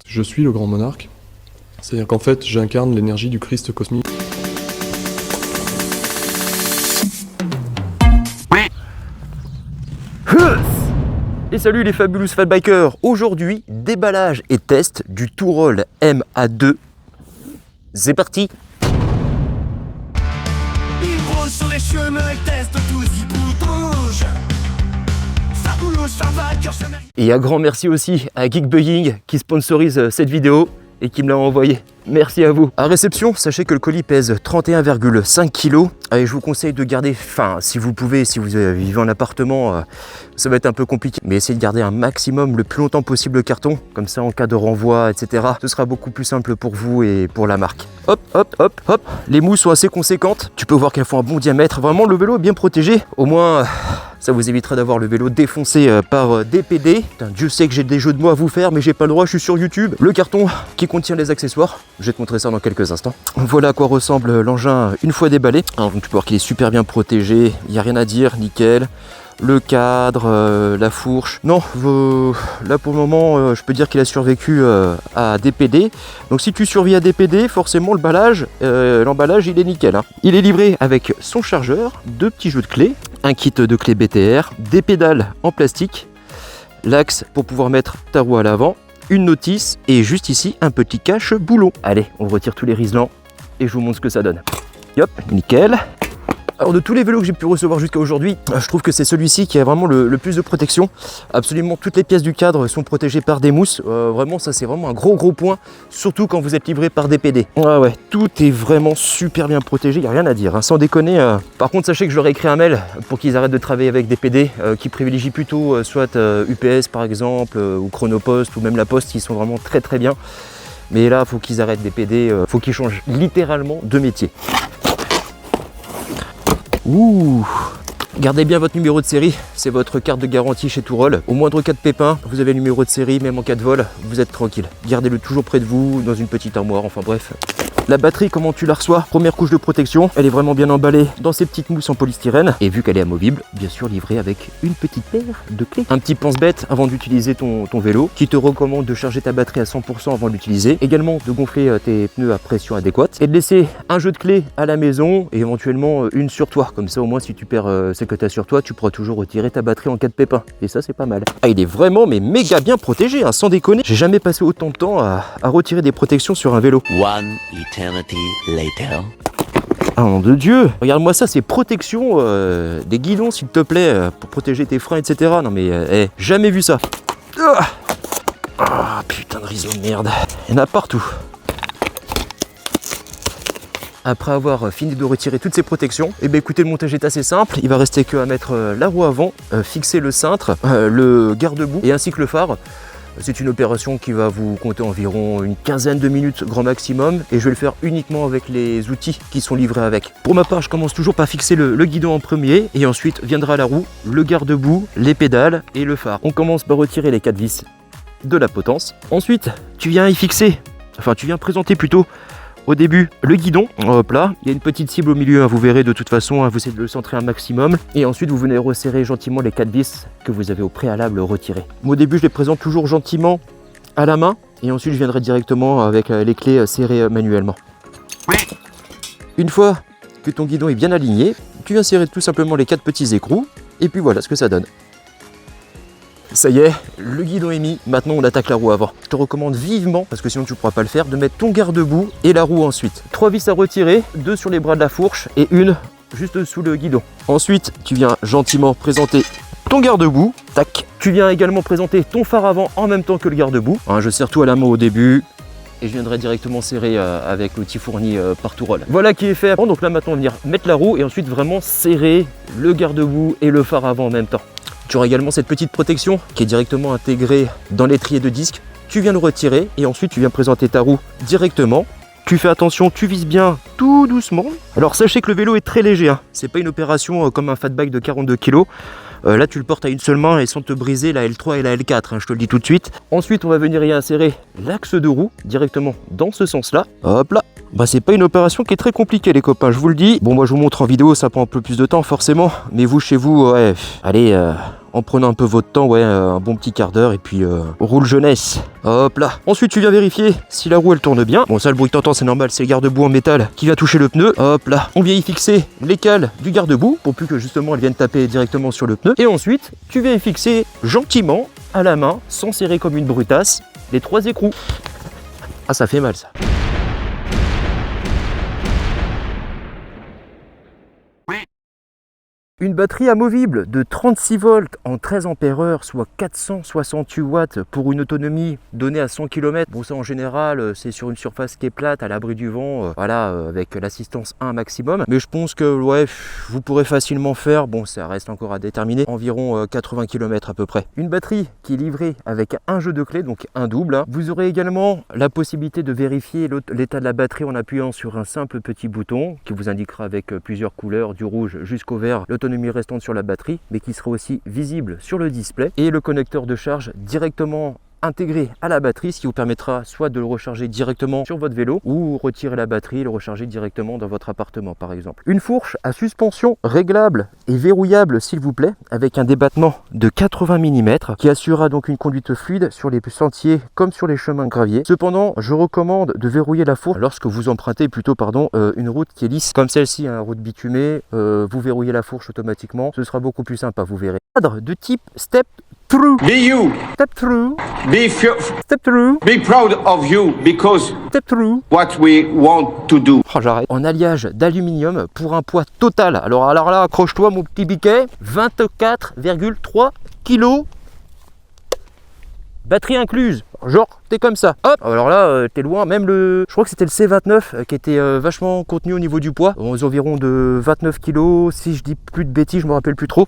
Je suis le grand monarque, c'est-à-dire qu'en fait j'incarne l'énergie du Christ cosmique. Et salut les Fabulous Fat Bikers. Aujourd'hui, déballage et test du Touroll MA2. C'est parti. Il roule sur les chemins et teste tous, il bouge. Fabulous Fat Bikers, Et un grand merci aussi à Geekbugging qui sponsorise cette vidéo et qui me l'a envoyé. Merci à vous. À réception, sachez que le colis pèse 31,5 kg. Et je vous conseille de garder, si vous pouvez, si vous vivez en appartement, ça va être un peu compliqué. Mais essayez de garder un maximum, le plus longtemps possible le carton. Comme ça, en cas de renvoi, etc., ce sera beaucoup plus simple pour vous et pour la marque. Hop, hop, hop, hop. Les mousses sont assez conséquentes. Tu peux voir qu'elles font un bon diamètre. Vraiment, le vélo est bien protégé. Au moins, ça vous évitera d'avoir le vélo défoncé par DPD. Putain, Dieu sait que j'ai des jeux de mots à vous faire, mais j'ai pas le droit, je suis sur YouTube. Le carton qui contient les accessoires. Je vais te montrer ça dans quelques instants. Voilà à quoi ressemble l'engin une fois déballé. Alors, donc, tu peux voir qu'il est super bien protégé. Il n'y a rien à dire, nickel. Le cadre, la fourche. Non, là pour le moment, je peux dire qu'il a survécu à DPD. Donc si tu survis à DPD, forcément l'emballage il est nickel. Hein. Il est livré avec son chargeur, 2 petits jeux de clés, un kit de clés BTR, des pédales en plastique, l'axe pour pouvoir mettre ta roue à l'avant, une notice et juste ici un petit cache boulon. Allez, on retire tous les riselants et je vous montre ce que ça donne. Hop, nickel. Alors de tous les vélos que j'ai pu recevoir jusqu'à aujourd'hui, je trouve que c'est celui-ci qui a vraiment le plus de protection. Absolument toutes les pièces du cadre sont protégées par des mousses. Vraiment ça c'est vraiment un gros point, surtout quand vous êtes livré par DPD. Ouais, tout est vraiment super bien protégé, il n'y a rien à dire, hein, sans déconner. Par contre sachez que je leur ai écrit un mail pour qu'ils arrêtent de travailler avec DPD, qui privilégient plutôt soit UPS par exemple, ou Chronopost, ou même la Poste, qui sont vraiment très bien. Mais là, faut qu'ils arrêtent DPD, faut qu'ils changent littéralement de métier. Ouh! Gardez bien votre numéro de série, c'est votre carte de garantie chez Touroll. Au moindre cas de pépin, vous avez le numéro de série, même en cas de vol, vous êtes tranquille. Gardez-le toujours près de vous, dans une petite armoire, enfin bref. La batterie, comment tu la reçois? Première couche de protection, elle est vraiment bien emballée dans ces petites mousses en polystyrène. Et vu qu'elle est amovible, bien sûr livrée avec une petite paire de clés. Un petit pense-bête avant d'utiliser ton vélo, qui te recommande de charger ta batterie à 100% avant de l'utiliser. Également de gonfler tes pneus à pression adéquate. Et de laisser un jeu de clés à la maison et éventuellement une sur toi. Comme ça au moins si tu perds celle que tu as sur toi, tu pourras toujours retirer ta batterie en cas de pépin. Et ça c'est pas mal. Ah, il est vraiment mais méga bien protégé, hein, sans déconner. J'ai jamais passé autant de temps à retirer des protections sur un vélo. One eternity later. Ah nom de Dieu! Regarde-moi ça, c'est protection des guidons s'il te plaît, pour protéger tes freins, etc. Non mais, jamais vu ça. Ah, putain de riseau de merde. Il y en a partout. Après avoir fini de retirer toutes ces protections, et bien écoutez, le montage est assez simple. Il va rester que à mettre la roue avant, fixer le cintre, le garde-boue et ainsi que le phare. C'est une opération qui va vous compter environ une quinzaine de minutes grand maximum et je vais le faire uniquement avec les outils qui sont livrés avec. Pour ma part, je commence toujours par fixer le guidon en premier et ensuite viendra la roue, le garde-boue, les pédales et le phare. On commence par retirer les 4 vis de la potence. Ensuite, tu viens y fixer, tu viens présenter plutôt au début le guidon, hop là, il y a une petite cible au milieu, hein, vous verrez de toute façon, hein, vous essayez de le centrer un maximum et ensuite vous venez resserrer gentiment les 4 vis que vous avez au préalable retirées. Au début je les présente toujours gentiment à la main et ensuite je viendrai directement avec les clés serrées manuellement. Une fois que ton guidon est bien aligné, tu viens serrer tout simplement les 4 petits écrous et puis voilà ce que ça donne. Ça y est, le guidon est mis, maintenant on attaque la roue avant. Je te recommande vivement, parce que sinon tu ne pourras pas le faire, de mettre ton garde-boue et la roue ensuite. 3 vis à retirer, 2 sur les bras de la fourche et une juste sous le guidon. Ensuite, tu viens gentiment présenter ton garde-boue, tac. Tu viens également présenter ton phare avant en même temps que le garde-boue. Hein, je serre tout à la main au début. Et je viendrai directement serrer avec l'outil fourni par Touroll. Voilà qui est fait. Bon, donc là maintenant on va venir mettre la roue et ensuite vraiment serrer le garde-boue et le phare avant en même temps. Tu auras également cette petite protection qui est directement intégrée dans l'étrier de disque. Tu viens le retirer et ensuite tu viens présenter ta roue directement. Tu fais attention, tu vises bien tout doucement. Alors sachez que le vélo est très léger, hein. C'est pas une opération comme un fat bike de 42 kg. Là tu le portes à une seule main et sans te briser la L3 et la L4, hein, je te le dis tout de suite. Ensuite on va venir y insérer l'axe de roue directement dans ce sens là. Hop là. Bah c'est pas une opération qui est très compliquée les copains, je vous le dis. Bon moi je vous montre en vidéo, ça prend un peu plus de temps forcément. Mais vous chez vous, ouais, allez, en prenant un peu votre temps, ouais, un bon petit quart d'heure et puis roule jeunesse. Hop là. Ensuite tu viens vérifier si la roue elle tourne bien. Bon ça le bruit que t'entends c'est normal, c'est le garde-boue en métal qui va toucher le pneu. Hop là. On vient y fixer les cales du garde-boue pour plus que justement elle vienne taper directement sur le pneu. Et ensuite tu viens y fixer gentiment à la main, sans serrer comme une brutasse, les 3 écrous. Ah ça fait mal ça. Une batterie amovible de 36 volts en 13 ampères-heure, soit 468 watts pour une autonomie donnée à 100 km. Bon ça en général c'est sur une surface qui est plate, à l'abri du vent, voilà, avec l'assistance 1 maximum. Mais je pense que ouais, vous pourrez facilement faire, bon ça reste encore à déterminer, environ 80 km à peu près. Une batterie qui est livrée avec un jeu de clés, donc un double. Vous aurez également la possibilité de vérifier l'état de la batterie en appuyant sur un simple petit bouton qui vous indiquera avec plusieurs couleurs, du rouge jusqu'au vert, l'autonomie restante sur la batterie, mais qui sera aussi visible sur le display, et le connecteur de charge directement intégré à la batterie, ce qui vous permettra soit de le recharger directement sur votre vélo ou retirer la batterie et le recharger directement dans votre appartement par exemple. Une fourche à suspension réglable et verrouillable s'il vous plaît, avec un débattement de 80 mm qui assurera donc une conduite fluide sur les sentiers comme sur les chemins graviers. Cependant, je recommande de verrouiller la fourche lorsque vous empruntez une route qui est lisse comme celle-ci, une route bitumée. Vous verrouillez la fourche automatiquement, ce sera beaucoup plus sympa, vous verrez. Cadre de type step through. Be you. Step through. Step through. Be proud of you because Step through. what we want to do. Oh, j'arrête. En alliage d'aluminium pour un poids total. Alors là, accroche-toi mon petit biquet. 24,3 kg. Batterie incluse. Genre, t'es comme ça. Hop. Alors là, t'es loin. Même je crois que c'était le C29 qui était vachement contenu au niveau du poids. Aux environs de 29 kg. Si je dis plus de bêtises, je me rappelle plus trop.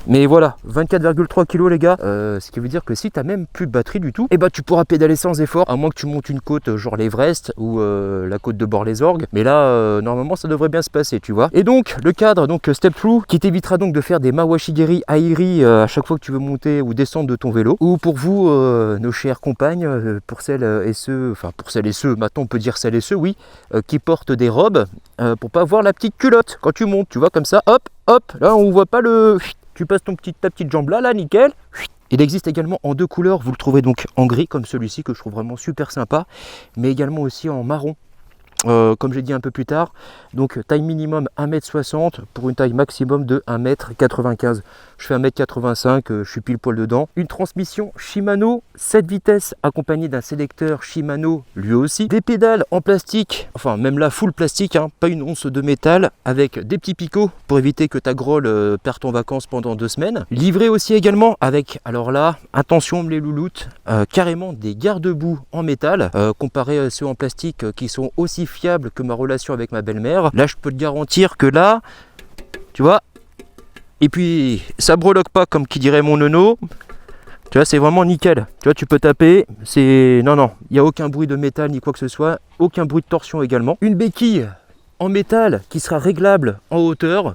Mais voilà, 24,3 kg les gars. Ce qui veut dire que si t'as même plus de batterie du tout, et bah tu pourras pédaler sans effort. À moins que tu montes une côte genre l'Everest ou la côte de Bord-les-Orgues. Mais là, normalement, ça devrait bien se passer, tu vois. Et donc, le cadre, donc Step Through, qui t'évitera donc de faire des Mawashigiri Airi à chaque fois que tu veux monter ou descendre de ton vélo. Ou pour vous, nos chères compagnes, pour celles et ceux, maintenant on peut dire celles et ceux, oui, qui portent des robes pour pas voir la petite culotte quand tu montes, tu vois, comme ça, hop, hop, là on voit pas tu passes ta petite jambe là, nickel. Il existe également en 2 couleurs, vous le trouverez donc en gris comme celui-ci que je trouve vraiment super sympa, mais également aussi en marron. Comme j'ai dit un peu plus tard, donc taille minimum 1m60 pour une taille maximum de 1m95. Je fais 1m85, je suis pile poil dedans. Une transmission Shimano 7 vitesses accompagnée d'un sélecteur Shimano lui aussi. Des pédales en plastique, enfin même là full plastique, hein, pas une once de métal, avec des petits picots pour éviter que ta grolle perde en vacances pendant 2 semaines. Livré aussi également avec, alors là, attention les louloutes, carrément des garde-boue en métal, comparé à ceux en plastique qui sont aussi fiable que ma relation avec ma belle-mère. Là je peux te garantir que là, tu vois, et puis ça breloque pas comme qui dirait mon nono, tu vois, c'est vraiment nickel, tu vois, tu peux taper, c'est non, il n'y a aucun bruit de métal ni quoi que ce soit, aucun bruit de torsion également. Une béquille en métal qui sera réglable en hauteur.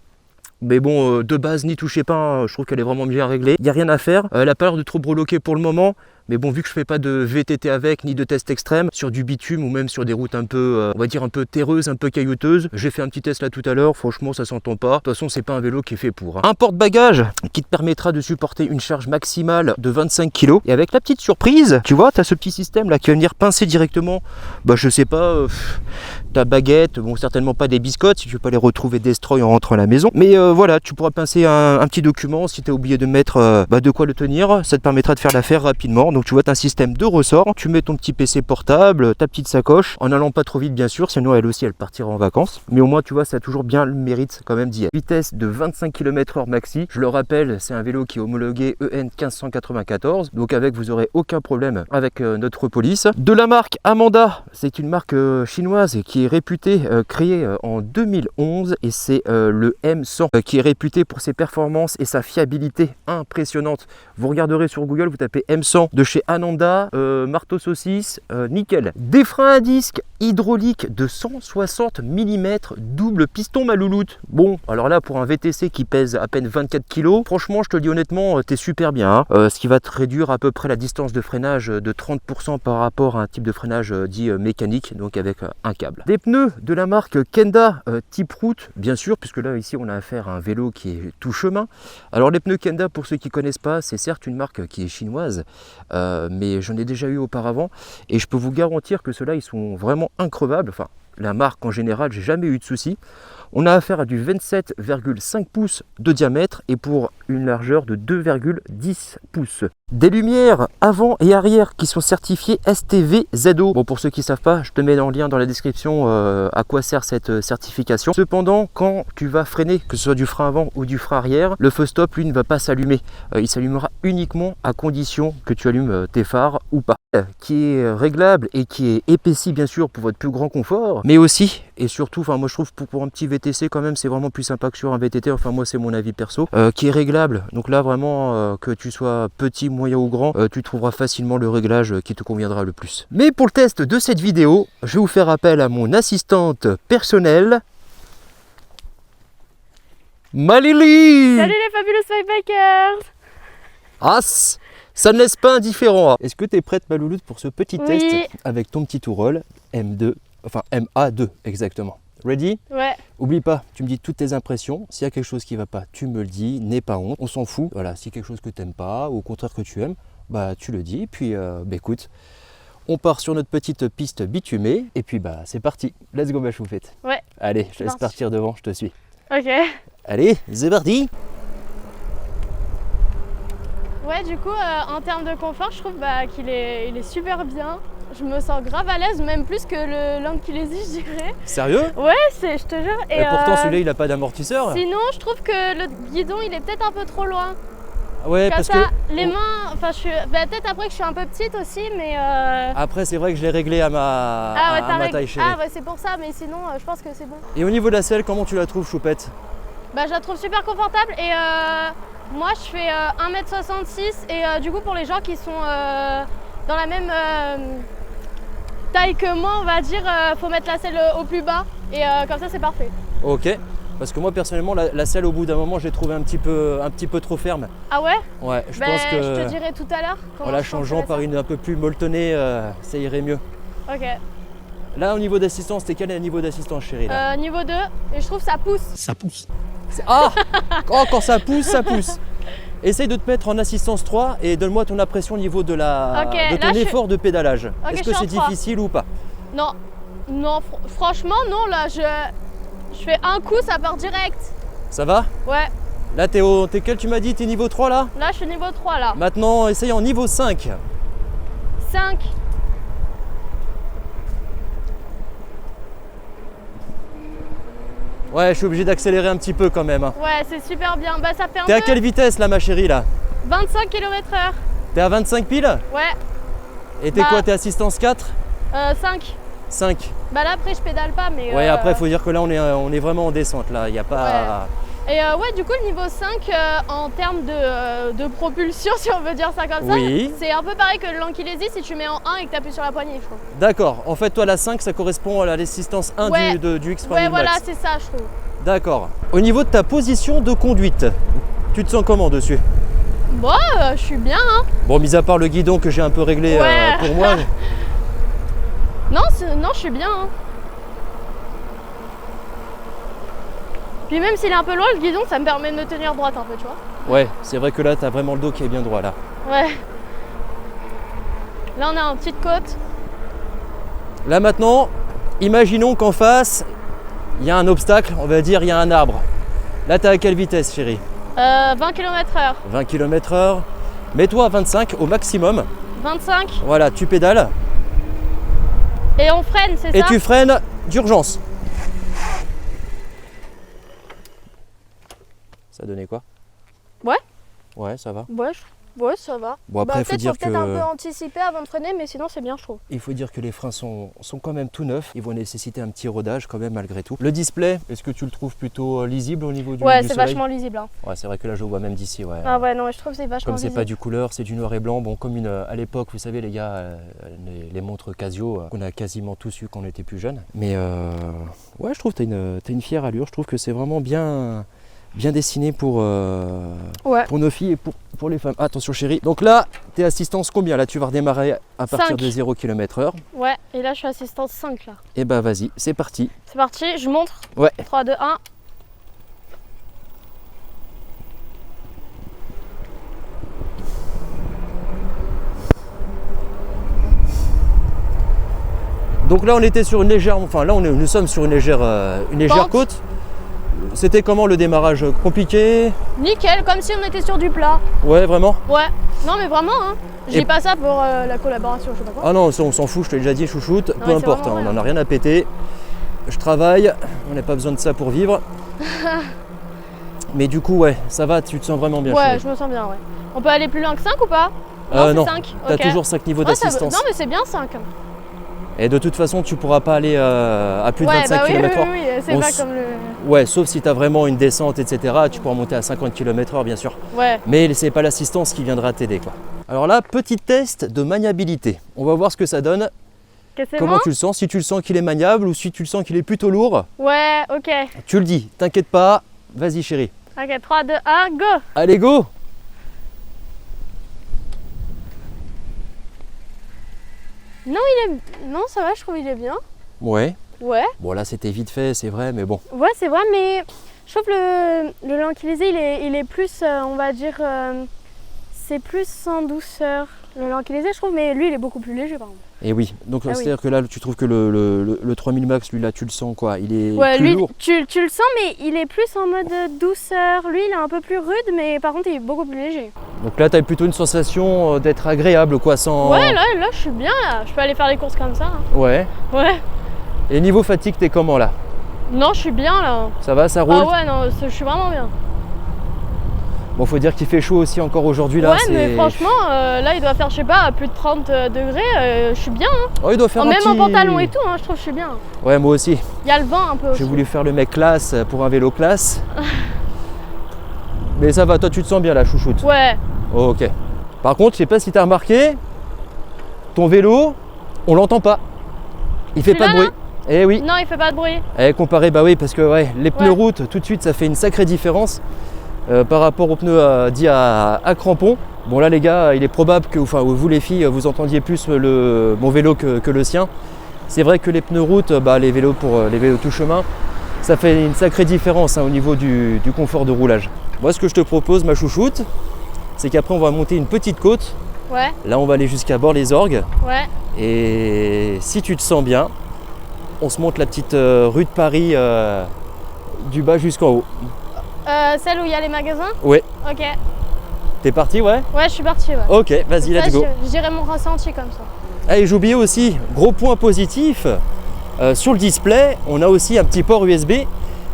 Mais bon, de base, n'y touchez pas, hein, je trouve qu'elle est vraiment bien réglée. Il n'y a rien à faire, elle n'a pas l'air de trop breloquer pour le moment. Mais bon, vu que je fais pas de VTT avec, ni de test extrême, sur du bitume ou même sur des routes un peu, on va dire un peu terreuses, un peu caillouteuses, j'ai fait un petit test là tout à l'heure, franchement ça s'entend pas. De toute façon, c'est pas un vélo qui est fait pour. Hein. Un porte-bagages qui te permettra de supporter une charge maximale de 25 kg. Et avec la petite surprise, tu vois, tu as ce petit système là qui va venir pincer directement, je sais pas, ta baguette, bon certainement pas des biscottes, si tu veux pas les retrouver destroy en rentrant à la maison. Mais voilà, tu pourras pincer un petit document si tu as oublié de mettre de quoi le tenir, ça te permettra de faire l'affaire rapidement. Donc tu vois, tu as un système de ressort, tu mets ton petit PC portable, ta petite sacoche, en allant pas trop vite bien sûr, sinon elle aussi elle partira en vacances. Mais au moins tu vois, ça a toujours bien le mérite quand même d'y être. Vitesse de 25 km/h maxi, je le rappelle, c'est un vélo qui est homologué EN 1594, donc avec vous aurez aucun problème avec notre police. De la marque Amanda, c'est une marque chinoise qui est réputée, créée en 2011, et c'est le M100 qui est réputé pour ses performances et sa fiabilité impressionnante. Vous regarderez sur Google, vous tapez M100 de chez Ananda, marteau saucisse, nickel. Des freins à disque hydraulique de 160 mm, double piston ma louloute. Bon, alors là pour un VTC qui pèse à peine 24 kg, franchement je te le dis honnêtement, t'es super bien. Hein. Ce qui va te réduire à peu près la distance de freinage de 30% par rapport à un type de freinage dit mécanique, donc avec un câble. Des pneus de la marque Kenda type route, bien sûr, puisque là ici on a affaire à un vélo qui est tout chemin. Alors les pneus Kenda, pour ceux qui ne connaissent pas, c'est certes une marque qui est chinoise, mais j'en ai déjà eu auparavant et je peux vous garantir que ceux-là ils sont vraiment increvables. Enfin, la marque en général, j'ai jamais eu de soucis. On a affaire à du 27,5 pouces de diamètre et pour une largeur de 2,10 pouces. Des lumières avant et arrière qui sont certifiées STVZO. Bon, pour ceux qui ne savent pas, je te mets en lien dans la description à quoi sert cette certification. Cependant, quand tu vas freiner, que ce soit du frein avant ou du frein arrière, le feu stop, lui, ne va pas s'allumer. Il s'allumera uniquement à condition que tu allumes tes phares ou pas. Qui est réglable et qui est épaissi, bien sûr, pour votre plus grand confort. Mais aussi, et surtout, enfin moi je trouve pour un petit VTC quand même, c'est vraiment plus sympa que sur un VTT. Enfin moi c'est mon avis perso. Qui est réglable. Donc là vraiment, que tu sois petit, moyen ou grand, tu trouveras facilement le réglage qui te conviendra le plus. Mais pour le test de cette vidéo, je vais vous faire appel à mon assistante personnelle, Malili. Salut les Fabulous Bikers. As, ça ne laisse pas indifférent. Est-ce que tu es prête, ma louloute, pour ce petit Oui. test avec ton petit tourroll M2, enfin MA2 exactement. Ready? Ouais. Oublie pas, tu me dis toutes tes impressions. S'il y a quelque chose qui va pas, tu me le dis, n'aie pas honte, on s'en fout. Voilà, si quelque chose que tu n'aimes pas ou au contraire que tu aimes, bah tu le dis. Puis écoute, on part sur notre petite piste bitumée et puis bah c'est parti. Let's go ma choufette. Ouais. Allez, je laisse Marche. partir devant, je te suis. Ok. Allez, c'est parti. Ouais, du coup, en termes de confort, je trouve qu'il est, il est super bien. Je me sens grave à l'aise, même plus que le Lanky-Lazy, je dirais. Sérieux? Ouais, je te jure. Et pourtant celui-là il a pas d'amortisseur. Sinon, je trouve que le guidon, il est peut-être un peu trop loin. Ouais, Comme parce ça, que les mains, enfin, peut-être après que je suis un peu petite aussi, mais. après c'est vrai que je l'ai réglé à ma, à ma taille chérie. Ah, ouais, c'est pour ça, mais sinon, je pense que c'est bon. Et au niveau de la selle, comment tu la trouves, choupette? Je la trouve super confortable et moi je fais 1m66 et du coup pour les gens qui sont dans la même taille que moi, on va dire, faut mettre la selle au plus bas et comme ça c'est parfait. Ok, parce que moi personnellement la selle au bout d'un moment j'ai trouvé un petit peu trop ferme. Ah ouais? Ouais, je pense que je te dirai tout à l'heure. en la changeant par une un peu plus molletonnée, ça irait mieux. Ok. Là au niveau d'assistance, t'es quel niveau d'assistance chérie là? Niveau 2 et je trouve ça pousse. Ça pousse. Ah oh, quand ça pousse, ça pousse. Essaye de te mettre en assistance 3 et donne-moi ton impression au niveau de, ton là, effort de pédalage. Ok, Est-ce je que suis en c'est 3. difficile ou pas? Non, franchement non, là je fais un coup, ça part direct. Ça va? Ouais, Là t'es quel tu m'as dit? T'es niveau 3 là? là je suis niveau 3 là. Maintenant essaye en niveau 5. 5. Ouais, je suis obligé d'accélérer un petit peu quand même. Hein. Ouais, c'est super bien. Ça fait un T'es à peu quelle vitesse là ma chérie là? 25 km/h. T'es à 25 piles? Ouais, Et t'es quoi? T'es assistance 4? 5. 5. Là après je pédale pas mais. Ouais, après faut dire que là on est vraiment en descente là, il n'y a pas. Et ouais, du coup le niveau 5 en termes de propulsion, si on veut dire ça comme Oui. ça, c'est un peu pareil que le Lanky-Lazy si tu mets en 1 et que tu appuies sur la poignée, je trouve. D'accord, en fait toi la 5 ça correspond à l'assistance 1 Ouais. du X-Prime Ouais, Max. voilà, c'est ça, je trouve. D'accord. Au niveau de ta position de conduite, tu te sens comment dessus? Bon, je suis bien, hein. Bon, mis à part le guidon que j'ai un peu réglé Ouais. pour moi. Non, je suis bien, hein. Puis même s'il est un peu loin, le guidon, ça me permet de me tenir droite un peu, tu vois. Ouais, c'est vrai que là t'as vraiment le dos qui est bien droit là. Ouais. Là, on est en petite côte. Là maintenant, imaginons qu'en face, il y a un obstacle, on va dire il y a un arbre. Là t'es à quelle vitesse chérie? 20 km/h. 20 km/h. Mets-toi à 25 au maximum. 25. Voilà, tu pédales Et on freine, c'est ça? et tu freines d'urgence. Ça donnait quoi? Ouais. Ouais, ça va. Ouais, Ouais, ça va. Bon, après, il faut dire peut-être un peu anticiper avant de freiner, mais sinon c'est bien, je trouve. Il faut dire que les freins sont quand même tout neufs. Ils vont nécessiter un petit rodage quand même malgré tout. Le display, est-ce que tu le trouves plutôt lisible au niveau du Ouais, du c'est soleil? vachement lisible. Hein. Ouais, c'est vrai que là je le vois même d'ici. Ouais. Ah ouais, non, je trouve que c'est vachement Comme c'est lisible. pas du couleur, c'est du noir et blanc. Bon, comme à l'époque, vous savez les gars, les montres Casio, qu'on a quasiment tous eu quand on était plus jeunes. Mais ouais, je trouve que t'as une fière allure. Je trouve que c'est vraiment bien dessiné pour nos filles et pour les femmes. Attention chérie. Donc là, t'es assistance combien? Là, tu vas redémarrer à partir 5. de 0 km/h. Ouais, et là je suis assistance 5 là. Et bah vas-y, c'est parti. C'est parti, je montre. Ouais. 3, 2, 1. Donc là, on était sur une légère, enfin là, nous sommes sur une légère Pente. côte. C'était comment le démarrage? Compliqué? Nickel, comme si on était sur du plat. Ouais, vraiment? Ouais. Non mais vraiment, hein. Je Et- dis pas ça pour la collaboration, je sais pas quoi. Ah non, ça, on s'en fout, je te l'ai déjà dit, chouchoute, peu c'est importe, vraiment hein, on vrai. n'en a rien à péter. Je travaille, on n'a pas besoin de ça pour vivre. Mais du coup, ouais, ça va, tu te sens vraiment bien. Ouais, chérie. je me sens bien, ouais. On peut aller plus loin que 5 ou pas? Non, c'est 5. t'as toujours 5 niveaux Ouais, ça va- d'assistance. Non mais c'est bien 5. Et de toute façon, tu pourras pas aller à plus de Ouais, 25 bah oui, km/h. oui, c'est On pas s- comme le... Ouais, sauf si tu as vraiment une descente, etc. Tu pourras monter à 50 km/h, bien sûr. Ouais. Mais c'est pas l'assistance qui viendra t'aider, quoi. Alors là, petit test de maniabilité. On va voir ce que ça donne. Que c'est Comment bon? tu le sens? Si tu le sens qu'il est maniable ou si tu le sens qu'il est plutôt lourd, Ouais, ok. tu le dis. T'inquiète pas. Vas-y, chérie. Ok, 3, 2, 1, go! Allez, go! Non, ça va, je trouve il est bien. Ouais. Ouais. Bon, là, c'était vite fait, c'est vrai, mais bon. Ouais, c'est vrai, mais je trouve le Lankilisé, il est plus, on va dire, c'est plus sans douceur. Le Lankilisé, je trouve, mais lui, il est beaucoup plus léger, par contre. Et oui. Donc, Ah oui. c'est-à-dire que là, tu trouves que le 3000 max, lui, là, tu le sens, quoi. Il est Ouais, plus lui, lourd. tu le sens, mais il est plus en mode douceur. Lui, il est un peu plus rude, mais par contre, il est beaucoup plus léger. Donc là, tu as plutôt une sensation d'être agréable, quoi, sans... Ouais, là, je suis bien, là. Je peux aller faire les courses comme ça. Hein. Ouais. Ouais. Et niveau fatigue, t'es comment, là? Non, je suis bien, là. Ça va, ça roule? Ah ouais, non, je suis vraiment bien. Bon, faut dire qu'il fait chaud aussi encore aujourd'hui, là. Ouais, c'est- mais franchement, là, il doit faire, je sais pas, plus de 30 degrés. Je suis bien. Hein. Oh, il doit faire un Même petit... en pantalon et tout, hein, je trouve que je suis bien. Ouais, moi aussi. Il y a le vent un peu aussi. J'ai voulu faire le mec classe pour un vélo classe. Mais ça va, toi, tu te sens bien, là, chouchoute? Ouais. Oh, ok. Par contre, je sais pas si t'as remarqué, ton vélo, on l'entend pas. Il fait pas de Celui-là, bruit. Eh oui. Non, il fait pas de bruit. Eh, comparé, bah oui, parce que ouais, les pneus Ouais. route, tout de suite, ça fait une sacrée différence par rapport aux pneus dits à crampons. Bon là, les gars, il est probable que, enfin, vous les filles, vous entendiez plus mon vélo que le sien. C'est vrai que les pneus route, les vélos pour les vélos tout chemin, ça fait une sacrée différence, hein, au niveau du confort de roulage. Moi, ce que je te propose, ma chouchoute, c'est qu'après, on va monter une petite côte. Ouais, Là, on va aller jusqu'à Bord-les-Orgues. ouais. Et si tu te sens bien, on se monte la petite rue de Paris du bas jusqu'en haut. Celle où il y a les magasins? Ouais. Ok. T'es parti, ouais? Ouais, je suis partie, ouais. Ok, vas-y, Là, let's go. je dirais mon ressenti comme ça. Ah, et j'ai oublié aussi, gros point positif, sur le display, on a aussi un petit port USB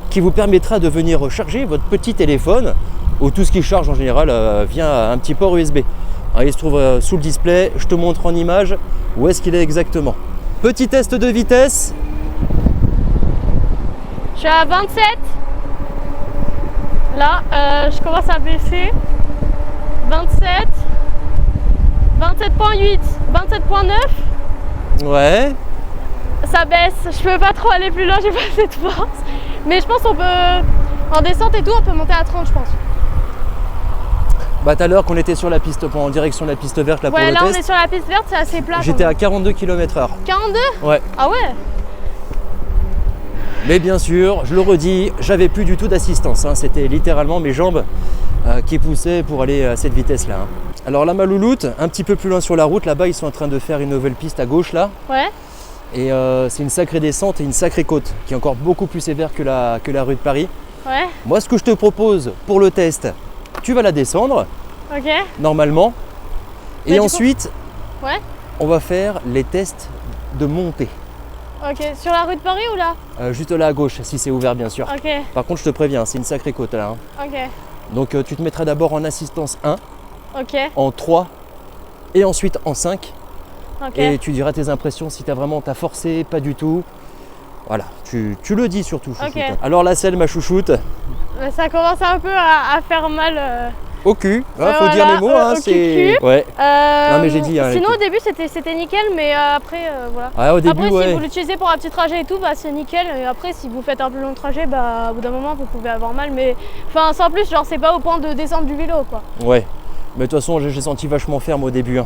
qui vous permettra de venir charger votre petit téléphone, ou tout ce qui charge en général via un petit port USB. Alors, il se trouve sous le display, je te montre en image où est-ce qu'il est exactement. Petit test de vitesse. Je suis à 27. Là, je commence à baisser. 27. 27.8. 27.9. Ouais. Ça baisse. Je peux pas trop aller plus loin, j'ai pas assez de force. Mais je pense qu'on peut, en descente et tout, on peut monter à 30, je pense. Bah tout à l'heure qu'on était sur la piste, en direction de la piste verte là pour Ouais, le là, on test, est sur la piste verte, c'est assez plat. j'étais quand à 42 km/h. même. 42? Ouais. Ah ouais? Mais bien sûr, je le redis, j'avais plus du tout d'assistance, hein. C'était littéralement mes jambes qui poussaient pour aller à cette vitesse-là, hein. Alors là, ma louloute, un petit peu plus loin sur la route, là-bas, ils sont en train de faire une nouvelle piste à gauche, là. Ouais. Et c'est une sacrée descente et une sacrée côte, qui est encore beaucoup plus sévère que la rue de Paris. Ouais. Moi, ce que je te propose pour le test, tu vas la descendre, Ok. normalement. Mais Et du coup- ensuite, Ouais. on va faire les tests de montée. Ok. Sur la rue de Paris ou là? Juste là à gauche, si c'est ouvert, bien sûr. Ok. Par contre, je te préviens, c'est une sacrée côte là, hein. Ok. Donc tu te mettras d'abord en assistance 1. Ok, en 3 et ensuite en 5. ok. Et tu diras tes impressions si t'as forcé, pas du tout. Voilà, tu le dis surtout, chouchoute. Ok. Alors la selle, ma chouchoute, Mais ça commence un peu à faire mal. au cul. Faut Ouais, dire voilà, les mots, hein, au c'est. cul. Ouais. Non, mais j'ai dit, hein, sinon les au début c'était nickel, mais après voilà. Ah, au début, Après ouais. si vous l'utilisez pour un petit trajet et tout, bah c'est nickel. Et après si vous faites un plus long trajet, bah au bout d'un moment vous pouvez avoir mal. Mais enfin sans plus, genre c'est pas au point de descendre du vélo quoi. Ouais. Mais de toute façon, j'ai senti vachement ferme au début. Hein.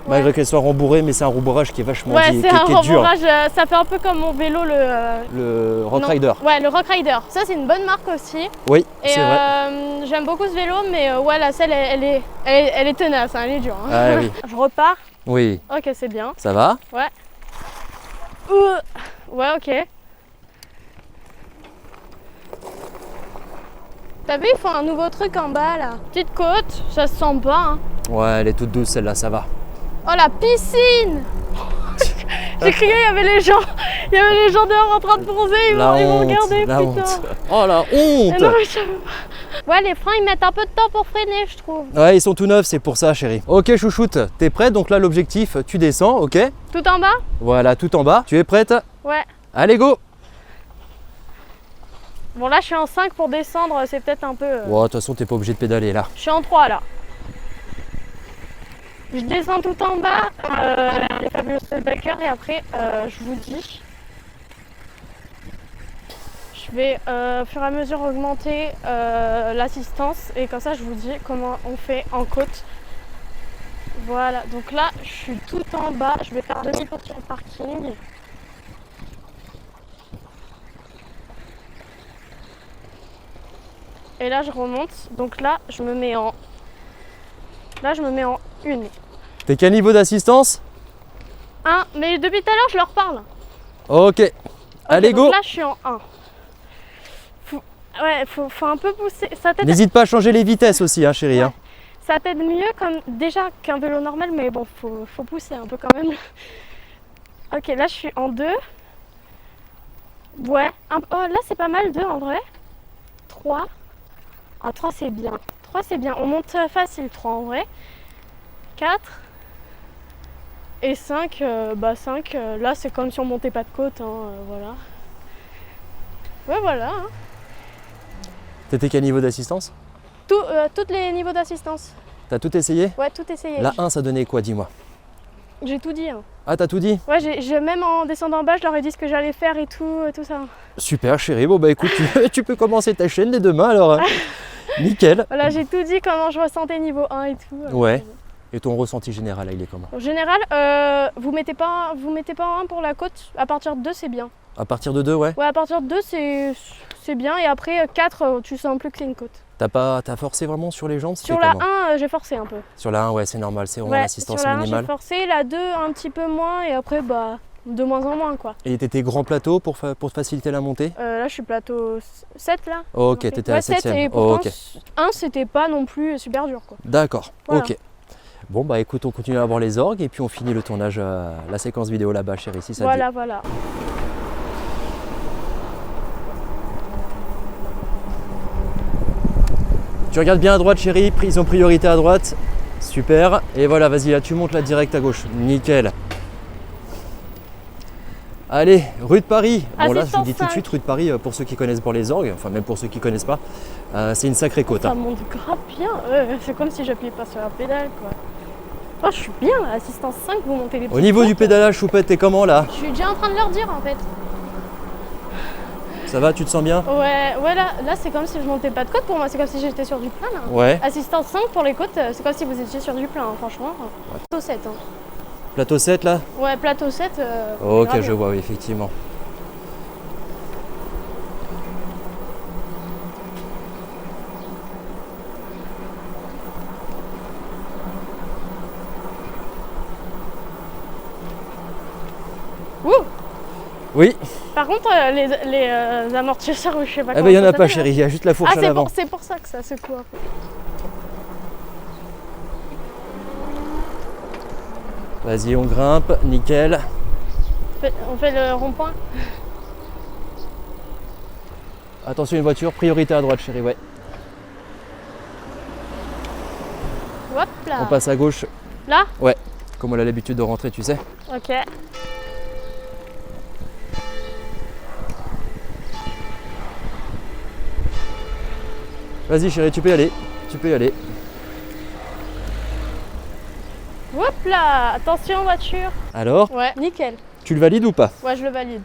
Ouais. Malgré qu'elle soit rembourrée, mais c'est un rembourrage qui est vachement Ouais, qui c'est un est dur. rembourrage, ça fait un peu comme mon vélo Le Rock non. Rider. Ouais, le Rock Rider. Ça c'est une bonne marque aussi. Oui, Et c'est vrai. j'aime beaucoup ce vélo, mais ouais la selle elle est tenace, hein, elle est dure. Hein. Ah oui. Je repars. Oui. Ok, c'est bien. Ça va? Ouais, ok. T'as vu, ils font un nouveau truc en bas là. Petite côte, ça se sent pas. Hein. Ouais, elle est toute douce celle-là, ça va. Oh la piscine. J'ai crié, il y avait les gens. Il y avait les gens dehors en train de bronzer, ils La m'ont honte, regardé, la putain. honte. Oh la Mais honte! non, mais je savais pas. Ouais, les freins ils mettent un peu de temps pour freiner, je trouve. Ouais, ils sont tout neufs, c'est pour ça, chérie. Ok, chouchoute, t'es prête? Donc là, l'objectif, tu descends, ok? Tout en bas? Voilà, tout en bas. Tu es prête? Ouais. Allez, go! Bon, là je suis en 5 pour descendre, c'est peut-être un peu. Bon, de toute façon, t'es pas obligé de pédaler là. Je suis en 3 là. Je descends tout en bas, les Fabulous Backers, et après je vous dis. Je vais au fur et à mesure augmenter l'assistance et comme ça je vous dis comment on fait en côte. Voilà, donc là je suis tout en bas, je vais faire demi-tour sur le parking. Et là je remonte, donc là je me mets en 1. T'es quel niveau d'assistance? 1, mais depuis tout à l'heure je leur parle. Ok. Allez, donc go! là je suis en 1. Faut un peu pousser. Ça t'aide, N'hésite pas à changer les vitesses aussi, hein, chérie. Hein. ça t'aide mieux comme déjà qu'un vélo normal, mais bon, faut pousser un peu quand même. Ok, là je suis en 2. Ouais, oh là c'est pas mal 2 en vrai. 3. Ah 3 c'est bien. 3 c'est bien. On monte facile 3 en vrai. 4. Et 5, bah 5, là c'est comme si on montait pas de côte, hein, voilà. Ouais voilà. Hein. T'étais quel niveau d'assistance? Tous les niveaux d'assistance. T'as tout essayé? Ouais, tout essayé. La 1, ça donnait quoi, dis-moi? J'ai tout dit. Hein. Ah, t'as tout dit? Ouais, même en descendant en bas, je leur ai dit ce que j'allais faire et tout ça. Super, chérie. Bon, bah écoute, tu peux commencer ta chaîne dès demain alors. Hein. Nickel. Voilà, j'ai tout dit comment je ressentais niveau 1 et tout. Ouais. Et ton ressenti général, là, il est comment? En général, vous mettez pas en 1 pour la côte. À partir de 2, c'est bien. À partir de 2, ouais? Ouais, à partir de 2, c'est bien. Et après, 4, tu sens plus que c'est une côte. T'as forcé vraiment sur les jambes? Sur la 1, j'ai forcé un peu. Sur la 1, ouais, c'est normal. C'est vraiment Ouais, l'assistance sur la 1, minimale. j'ai forcé. La 2, un petit peu moins. Et après, bah, de moins en moins, quoi. Et t'étais grand plateau pour te faciliter la montée? Là, je suis plateau 7, là. Oh, ok, t'étais à 7 7ème. et Oh, pourtant, ok. 1, c'était pas non plus super dur, quoi. D'accord, Voilà. ok. Bon, bah écoute, on continue à voir les orgues et puis on finit le tournage, la séquence vidéo là-bas, chérie, si ça te dit. Voilà. Tu regardes bien à droite, chérie, ils ont priorité à droite. Super. Et voilà, vas-y, là, tu montes là direct à gauche. Nickel. Allez, rue de Paris. Bon, là, je vous dis tout de suite, rue de Paris, pour ceux qui connaissent pas les orgues, enfin, même pour ceux qui connaissent pas, c'est une sacrée côte. Ça Hein. monte grave bien. C'est comme si j'appuyais pas sur la pédale, quoi. Oh, je suis bien, assistance 5, vous montez les petits Au niveau trucs. du pédalage, Choupette, t'es comment là? Je suis déjà en train de leur dire, en fait. Ça va, tu te sens bien? Ouais, là c'est comme si je montais pas de côte pour moi, c'est comme si j'étais sur du plein, là. Ouais. Assistance 5 pour les côtes, c'est comme si vous étiez sur du plein, hein, franchement. Plateau 7, hein. Plateau 7 là? Ouais, plateau 7. Ok, grave je bien. vois, oui, effectivement. Ouh. Oui. Par contre, les amortisseurs, je sais pas Eh comment ben, il y en ça a pas, s'appelle, chérie, il y a juste la fourche Ah, à l'avant. c'est pour ça que ça secoue un peu. Vas-y, on grimpe, nickel. On fait le rond-point. Attention, une voiture, priorité à droite, chérie, ouais. Hop. là. On passe à gauche. Là? Ouais, comme on a l'habitude de rentrer, tu sais. Ok. Vas-y chérie, tu peux y aller. Tu peux y aller. Hop là. Attention voiture. Alors, Ouais, nickel. tu le valides ou pas? Ouais, je le valide.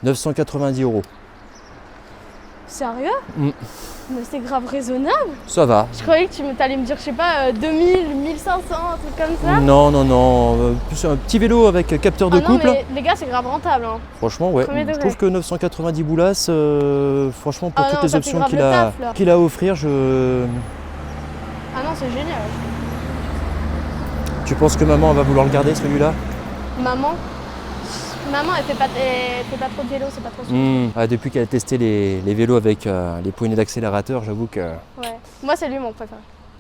990 €. Sérieux? Mm. Mais c'est grave raisonnable. Ça va. Je croyais que tu allais me dire, je sais pas, 2000, 1500, un truc comme ça. Non, non, non. Plus un petit vélo avec capteur de Ah non, couple. mais les gars, c'est grave rentable. Hein. Franchement, ouais. Premier Je degré. trouve que 990 boulasses, franchement, pour Ah toutes non, les ça fait options grave qu'il le a, taf, là. qu'il a à offrir, je... Ah non, c'est génial. Tu penses que maman elle va vouloir le garder celui-là? Maman, elle fait pas trop de vélo, c'est pas trop sûr. Ah, depuis qu'elle a testé les vélos avec les poignées d'accélérateur, j'avoue que Ouais. Moi, c'est lui mon préféré.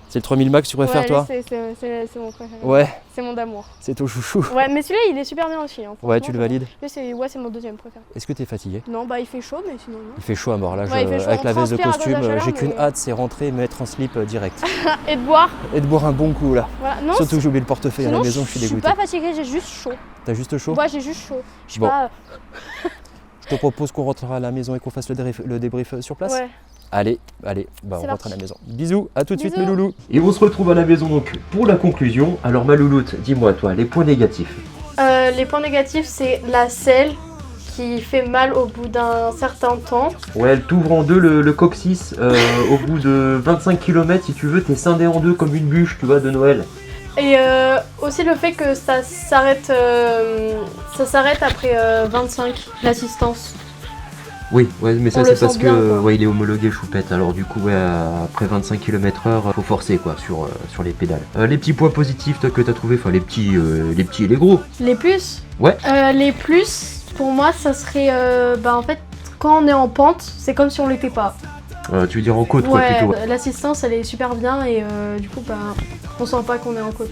c'est le 3000 max tu préfères Ouais, toi? lui, c'est mon préféré. Ouais, C'est mon d'amour. c'est ton chouchou. Ouais, mais celui-là, il est super bien aussi. Hein, Ouais, franchement, tu le valides? Lui, c'est mon deuxième préféré. Est-ce que t'es fatigué? Non, bah il fait chaud, mais sinon non. Il fait chaud à mort là, Ouais, il fait chaud. avec On la veste de transpire à cause de la costume, chaleur, j'ai qu'une mais- hâte, c'est rentrer et me mettre en slip direct. Et de boire. Et de boire un bon coup là. Voilà. Non, Surtout que j'ai oublié le portefeuille à la sinon, maison, je suis dégoûté. pas fatiguée, j'ai juste chaud. T'as juste chaud? Moi, j'ai juste chaud. Je suis Bon. pas. Je te propose qu'on rentre à la maison et qu'on fasse le débrief sur place. Ouais. Allez, bah C'est on rentre parti. à la maison. Bisous, à tout de suite mes Bisous. loulous. Et on se retrouve à la maison donc pour la conclusion. Alors ma louloute, dis-moi toi, les points négatifs. Les points négatifs, c'est la selle qui fait mal au bout d'un certain temps. Ouais, elle t'ouvre en deux le coccyx au bout de 25 km si tu veux, t'es scindé en deux comme une bûche, tu vois, de Noël. Et aussi le fait que ça s'arrête après 25, l'assistance. Oui, ouais, mais ça On c'est le sent parce bien, que quoi. ouais, il est homologué choupette, alors du coup ouais, après 25 km/h, faut forcer quoi sur les pédales. Les petits points positifs toi, que t'as trouvé, enfin les petits et les gros. Les plus Ouais. Les plus, pour moi, ça serait en fait, quand on est en pente, c'est comme si on l'était pas. Tu veux dire en côte quoi Ouais, plutôt. l'assistance elle est super bien et du coup, on sent pas qu'on est en côte.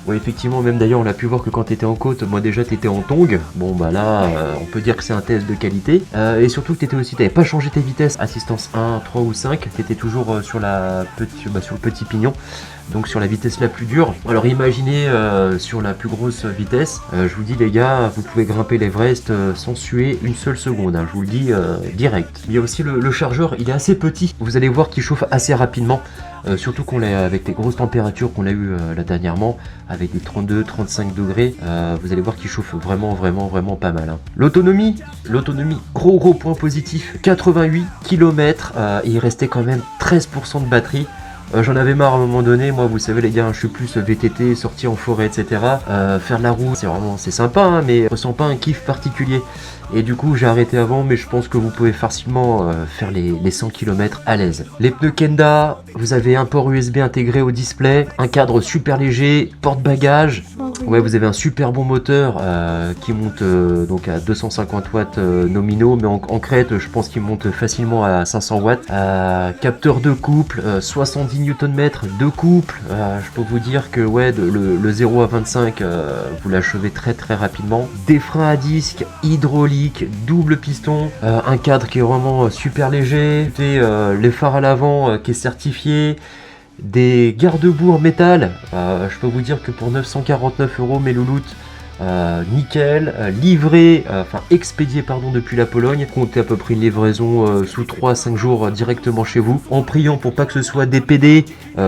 Oui, effectivement, même d'ailleurs, on a pu voir que quand tu étais en côte, moi déjà tu étais en tongue. Bon, bah là, on peut dire que c'est un test de qualité. Et surtout que t'avais pas changé tes vitesses, assistance 1, 3 ou 5. T'étais toujours sur le petit pignon, donc sur la vitesse la plus dure. Alors imaginez sur la plus grosse vitesse, je vous dis les gars, vous pouvez grimper l'Everest sans suer une seule seconde, hein, je vous le dis direct. Il y a aussi le chargeur, il est assez petit. Vous allez voir qu'il chauffe assez rapidement. Surtout qu'on l'a avec les grosses températures qu'on a eu là dernièrement, avec des 32-35 degrés, vous allez voir qu'il chauffe vraiment pas mal. Hein. L'autonomie, gros point positif, 88 km, et il restait quand même 13% de batterie. J'en avais marre à un moment donné, moi vous savez les gars, je suis plus VTT, sortie en forêt, etc. Faire de la roue, c'est sympa, hein, mais je ressens pas un kiff particulier. Et du coup j'ai arrêté avant, mais je pense que vous pouvez facilement faire les 100 km à l'aise. Les pneus Kenda, vous avez un port USB intégré au display, un cadre super léger, porte-bagages. Ouais, vous avez un super bon moteur qui monte donc à 250 watts nominaux, mais en crête, je pense qu'il monte facilement à 500 watts. Capteur de couple, 70 Nm de couple. Je peux vous dire que ouais, le 0 à 25, vous l'achevez très rapidement. Des freins à disque hydrauliques, double piston, un cadre qui est vraiment super léger, les phares à l'avant qui est certifié. Des garde-boue en métal, je peux vous dire que pour 949 € mes louloutes, nickel, livré, expédié depuis la Pologne, comptez à peu près une livraison sous 3-5 jours directement chez vous, en priant pour pas que ce soit des PD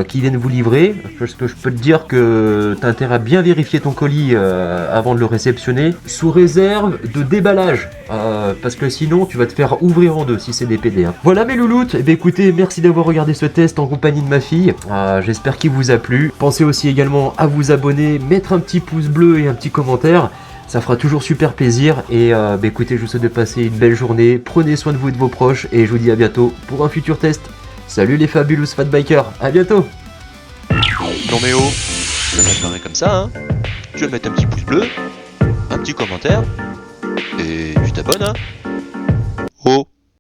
qui viennent vous livrer, parce que je peux te dire que t'as intérêt à bien vérifier ton colis avant de le réceptionner, sous réserve de déballage, parce que sinon tu vas te faire ouvrir en deux si c'est des PD. Hein. Voilà mes louloutes, et écoutez, merci d'avoir regardé ce test en compagnie de ma fille, j'espère qu'il vous a plu, pensez aussi également à vous abonner, mettre un petit pouce bleu et un petit commentaire. Ça fera toujours super plaisir et écoutez, je vous souhaite de passer une belle journée, prenez soin de vous et de vos proches et je vous dis à bientôt pour un futur test. Salut les fabulous fat bikers, à bientôt. Non mais oh, tu vas pas te marrer comme ça hein. Tu vas mettre un petit pouce bleu, un petit commentaire et tu t'abonnes hein. Oh.